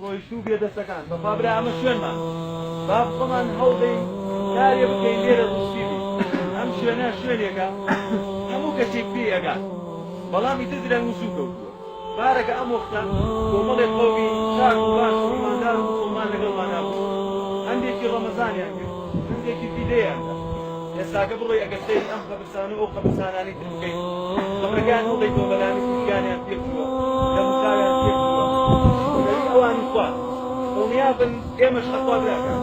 ڕۆیشتوو بێدەستەکان بەفابرا ئەمە شوێنمان با خۆمان هەوڵدەین دارێ بکەین لێرە ڕوسیبی ئەم شوێنە شوێنێکە هەموو کەسێک پێ ئەگات بەڵام ئیتر درەنگ و سوو کەوتووە بارەکە ئەم وەختە کۆمەڵێک قەومی شاک و باش و ئیماندار و موسڵمان لەگەڵمانە بوو هەندێکی ڕەمەزانیان کرد هەندێکی فیدەیان دا ئێستاکە بڕۆی ئەگەر سەیری ئەم قەبرستان و ئەو قەبرستانانی تر بکەین قەبرەکان هەڵدەی تۆ بەلامی کوشیانیان پێکچووە لە موساویان پێکچووە لەوی ئەوانی خوارد دڵنیابن ئێمەش ئەخوا براکان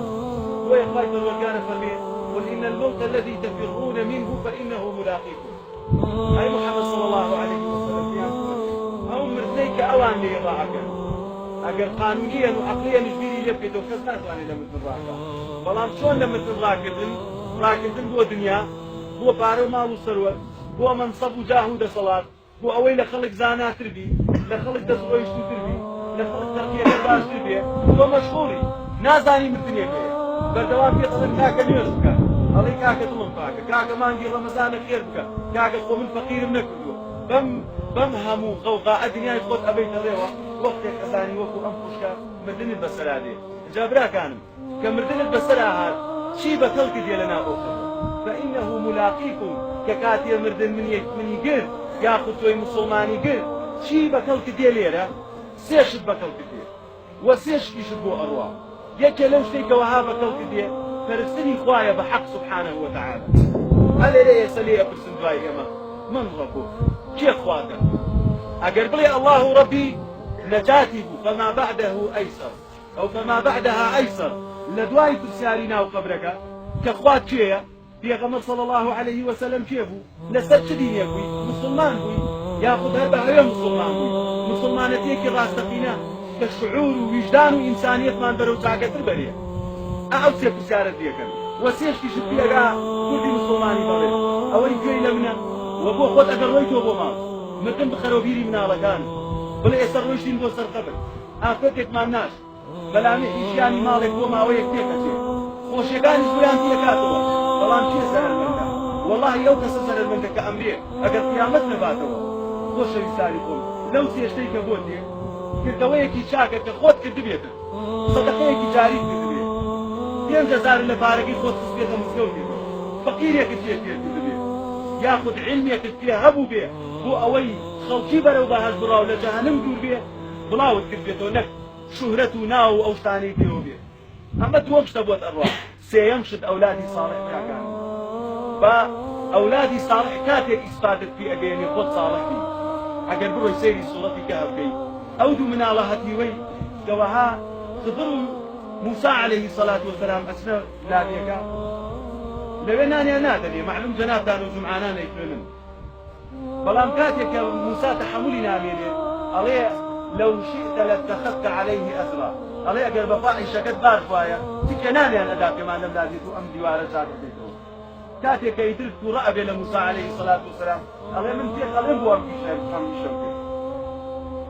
بۆیە خوای پەروەردگارە فەرمێ قل إن الموت الذي تفرون منه فإنه ملاقيكم أي محمد صلى الله عليه وسلم أو مردنيك أوان لي ضاعكا أقل قانونيا وعقليا نجبيري لبكي دو كذا تواني لمثل راكا بلان شون لمثل راكدن بو دنيا بو بارو مال وثروة بو منصب وجاه ودصلات بو أوي لخلق زانات تربي لخلق دزرويش تربي لخلق ترقية لباش تربي بو مشغولي نازاني مردنيا كيه بردوام في قلن كاكا نيوز بكا الله كاكا دڵم پاکە کاکە مانگی ڕەمەزانە خێر بکە کاکە خۆ من فەقیرم نەکردووە بەم هەموو غەوغاء دنیای خۆت ئەبەیتە ڕێوە وەختێک ئەزانی وەکو ئەم خوشکە مردنت بەسەرا دێ جا براکانم کە مردنت بەسەرا هات چی بەکەڵکی دێ لەناو ئەو فإنه ملاقيكم کە کاتێ مردن منی گرت یاخود تۆی موسڵمانی گرت چی بەکەڵکی دێ لێرە سێشت بەکەڵکی دێ وە سێشتیشت بۆ ئەڕوا یەکێ لەو شتێکەوەها بەکەڵکی دێ فرسني خوايا بحق سبحانه وتعالى هل ليس لي أبرسن دوايما من ربك كي خواك أقرب لي الله ربي نجاتي فما بعده أيسر أو فما بعدها أيسر لدواي تسيارينا وقبرك كخوات كيا في غمر صلى الله عليه وسلم كيفو لستشدين يكوي مسلمان بوي ياخذ هبه يا مسلمان بوي مسلمانتيك راستقينا كشعور ووجدان وإنسانية ما ندرو تاقة البرية ئەو سێ پرسیارەت لێکەن وە سێشتیشت پێگا کوردی مسڵمانی بەڵێ ئەوەی گوێی لە منە وە بۆ خۆت ئەگەر ڕۆیتەوە بۆ ماڵ مردن بخەرەوە بیری مناڵەکان بڵێ ئێستا ڕۆیشتین بۆ سەرقەبر ئافرەتێکمان ناش بەلامێ ئیشیانی ماڵێک بۆ ماوەیەک تێکەچێ خۆشیەکانیش بۆیان تێکاتەوە بەڵام چێ سەرەرمەندە وەڵڵاهی ئەو کەسە سەرەرمەندە کە ئەمرێ ئەگەر قیامەت نەباتەوە خۆشەویستانی خۆم لەو سێشتەی کە بۆ تێ کردەوەیەکی چاکە کە خۆت کردبێتە سەدەقەیەکی جاری کردبێت 5,000 لبارقي خود تسبيته مسكوتي فقيرك تشير به ياخذ علمك فيها هبو به هو اوي خلقي برو بهاش براو لجهنم دور به بلاو تكبيته لك شهرته ناو او ثاني فيه به اما توقش تبوت ارواح سينشد اولادي صالح يا كان فاولادي صالح كاتك استفادت في اجيني خود صالح بي اگر برو يسيري صورتي كهبكي اودو من الله هتيوي جواها خضروا موسى عليه الصلاة والسلام أسنى لابيك لو أنني نادني معلوم جناتان وجمعانان يفرمن بلام كاتك موسى تحملنا منه عليه لو شئت لاتخذت عليه أسرى عليه أقل بفاعي شكت بار خوايا تكناني أنا أداك ما لم لازيت أمدي وارجات بيته كاتك يدرك رأب لموسى عليه الصلاة والسلام عليه من فيك الإبوار في شمك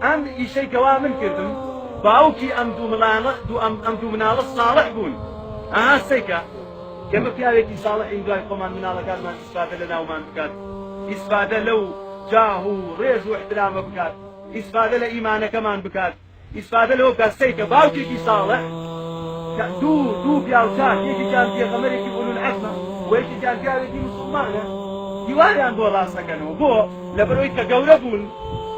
أم إشي كوامن كردم باوكي أمدو منال الصالح بون سيكا كما في هذه صالح إندواي قمان منال كان ما استفاد لنا وما بكات استفاد لو جاهو ريز واحترام بكات استفاد لإيمانه كمان بكات استفاد له بكات سيكا باوكي كي صالح دو بياوتان يجي كان في غمرك يقولوا العزمة ويجي كان في هذه مسلمانة ديواني عن بو راسك كانوا بو لبرويك قوربون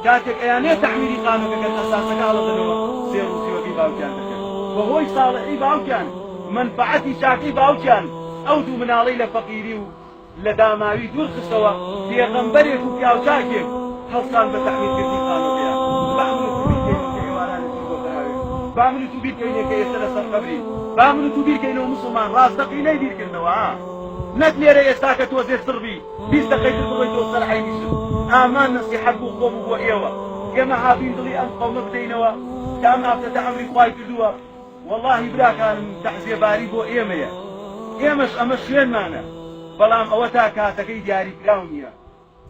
كاتك اياني تحويلي قانونك كانت اساسك على ظلوة سير وسيوكي باوكان وهو صالحي باوكان منفعتي شاكي باوكان اودو من علي لفقيري لداماوي دور خسوا في غنبريك وفي اوشاكي حصان بتحويل كتي قانونك بعملوا تبيد كيني كي يسلسل قبري بعملوا تبيد كيني مسلمان راس دقيني دير كنوا نتلي رئيساك توزير صربي بيس دقيت البغي توصل حي بيشن امان نصيحة بوقوم وإيوة كما حابين ضلي أن قومك دينوا كما أفتح أمري خواي كدوا والله بلا كان تحزي باري بو إيميا إيمش أمشين معنا بلام أوتا كاتكي دياري كراونيا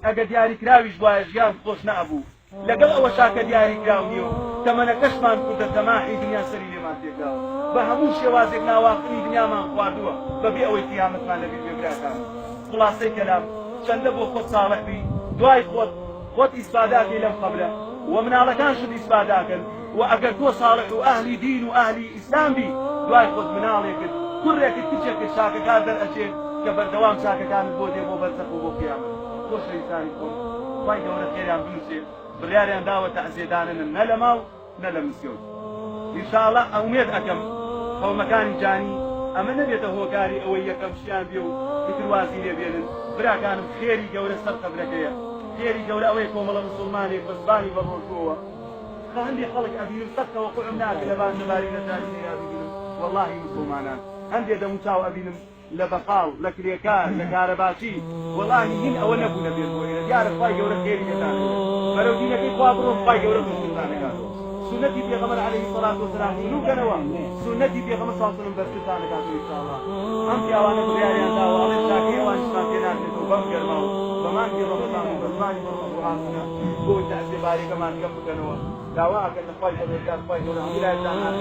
أقا دياري كراويش بواجيان خوش نأبو لقل أوشاك دياري كراونيو تمنى كشمان كنت تماحي دنيا سريلي ما تيقاو بهموش شوازك ناواقني دنيا ما انقوادوا ببي أوي قيامت ما نبي ببراكان خلاصي كلام شندبو خود صالح بي دواي خود إسباداكي لم قبله ومن على كان شد إسباداكن وأجر تو صالح وأهلي دين وأهلي إسلام بي دواي خود منالك كرك تجك الشاكة كان در أشيء كبر دوام شاكة كان بودي أبو برزق وبو قيامة خوش إنسان يكون باي دورة خير عم بيوسي برياري عن دعوة تعزيدانا نلا ماو نلا مسيون إن شاء الله أميد أكم هو مكان جاني أما نبيته هو كاري أو يكم شيان بيو يتروازي لبينن برا كانوا خيري جورة سرقة بركية خيري جورة أويكم الله مسلماني بسباني بروشوة عندي خلق أبي الفتة وقعنا لبان نباري نتاجين يا أبي والله مسلمانا عندي دم تاو أبي لبقال لكريكار لكارباشي والله هين أو نبو نبي الكوينة يعرف باي جورة خيري كتاني فلو دينك إخوابرهم باي جورة مسلمانا كاتو سنتي في غمر عليه الصلاة والسلام منو كنوا سنتي في غمر صلى الله عليه وسلم برسلتان كاتو إن شاء الله أمتي أوانا برياري أنتا وعلى الشاكي وان شاكينا نتو بمجر ماو بمان في رمضان وبرمان برمضان قوة تعزي باري كمان كم كنوا دعواك أن تقوي جورة كار قوي جورة هم لا يتعلم